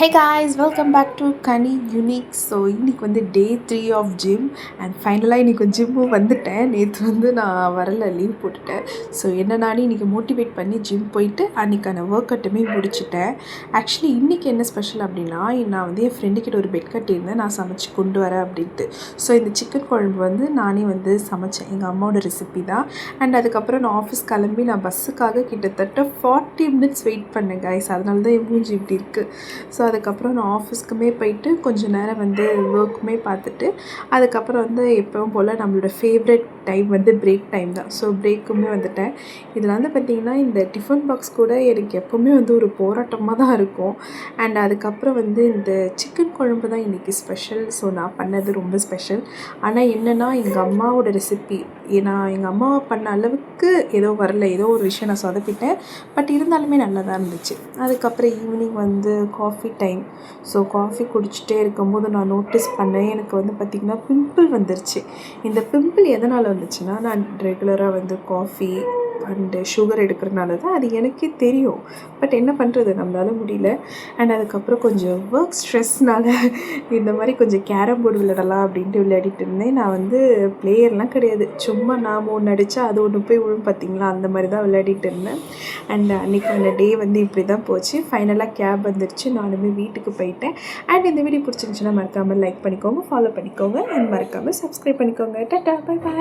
Hey guys, welcome back to Kani Unique. So இன்றைக்கி வந்து டே 3 of gym and ஃபைனலாக இன்றைக்கி ஜிம்மும் வந்துட்டேன். நேற்று வந்து நான் வரல, லீவ் போட்டுட்டேன். ஸோ என்ன நானே இன்றைக்கி மோட்டிவேட் பண்ணி ஜிம் போயிட்டு அன்றைக்கான ஒர்க் அவுட்டுமே முடிச்சுட்டேன். ஆக்சுவலி இன்றைக்கி என்ன ஸ்பெஷல் அப்படின்னா, நான் வந்து என் ஃப்ரெண்டுக்கிட்ட ஒரு பெட் கட்டியிருந்தேன், நான் சமைச்சு கொண்டு வரேன் அப்படின்ட்டு. ஸோ இந்த சிக்கன் குழம்பு வந்து நானே வந்து சமைச்சேன், எங்கள் அம்மாவோட ரெசிபி தான். அண்ட் அதுக்கப்புறம் நான் ஆஃபீஸ் கிளம்பி நான் பஸ்ஸுக்காக கிட்டத்தட்ட 40 மினிட்ஸ் வெயிட் பண்ணேன் கைஸ். அதனால தான் என் மூஞ்சி இப்படி இருக்குது. ஸோ அதுக்கப்புறம் நான் ஆஃபீஸ்க்குமே போயிட்டு கொஞ்சம் நேரம் வந்து ஒர்க்குமே பார்த்துட்டு அதுக்கப்புறம் வந்து எப்பவும் போல் நம்மளோட ஃபேவரட் டைம் வந்து பிரேக் டைம் தான். ஸோ பிரேக்குமே வந்துட்டேன். இதில் வந்து பார்த்திங்கன்னா இந்த டிஃபன் பாக்ஸ் கூட எனக்கு எப்போவுமே வந்து ஒரு போராட்டமாக தான் இருக்கும். அண்ட் அதுக்கப்புறம் வந்து இந்த சிக்கன் குழம்பு தான் இன்றைக்கி ஸ்பெஷல். ஸோ நான் பண்ணது ரொம்ப ஸ்பெஷல். ஆனால் என்னென்னா எங்கள் அம்மாவோட ரெசிபி, ஏன்னா எங்கள் அம்மா பண்ண அளவுக்கு ஏதோ வரல, ஏதோ ஒரு விஷயம் நான் சொதப்பிட்டேன். பட் இருந்தாலுமே நல்லா தான் இருந்துச்சு. அதுக்கப்புறம் ஈவினிங் வந்து காஃபி டைம். ஸோ காஃபி குடிச்சிட்டே இருக்கும்போது நான் நோட்டீஸ் பண்ணேன், எனக்கு வந்து பார்த்திங்கன்னா பிம்பிள் வந்துருச்சு. இந்த பிம்பிள் எதனால் வந்துச்சுன்னா, நான் ரெகுலராக வந்து காஃபி அண்டு சுகர் எடுக்கிறனால தான். அது எனக்கே தெரியும். பட் என்ன பண்ணுறது, நம்மளால முடியல. அண்ட் அதுக்கப்புறம் கொஞ்சம் ஒர்க் ஸ்ட்ரெஸ்னால் இந்த மாதிரி கொஞ்சம் கேரம் போர்டு விளையாடலாம் அப்படின்ட்டு விளையாடிட்டு இருந்தேன். நான் வந்து பிளேயர்லாம் கிடையாது, சும்மா நாம் ஒன்று அடித்தா அது ஒன்று போய் விழும் பார்த்திங்களா, அந்த மாதிரி தான் விளையாடிட்டு இருந்தேன். அண்ட் அன்றைக்கான டே வந்து இப்படி தான் போச்சு. ஃபைனலாக கேப் வந்துருச்சு, நானுமே வீட்டுக்கு போயிட்டேன். அண்ட் இந்த வீடியோ பிடிச்சிருந்துச்சுன்னா மறக்காமல் லைக் பண்ணிக்கோங்க, ஃபாலோ பண்ணிக்கோங்க, அண்ட் மறக்காமல் சப்ஸ்கிரைப் பண்ணிக்கோங்க. Tata, bye bye.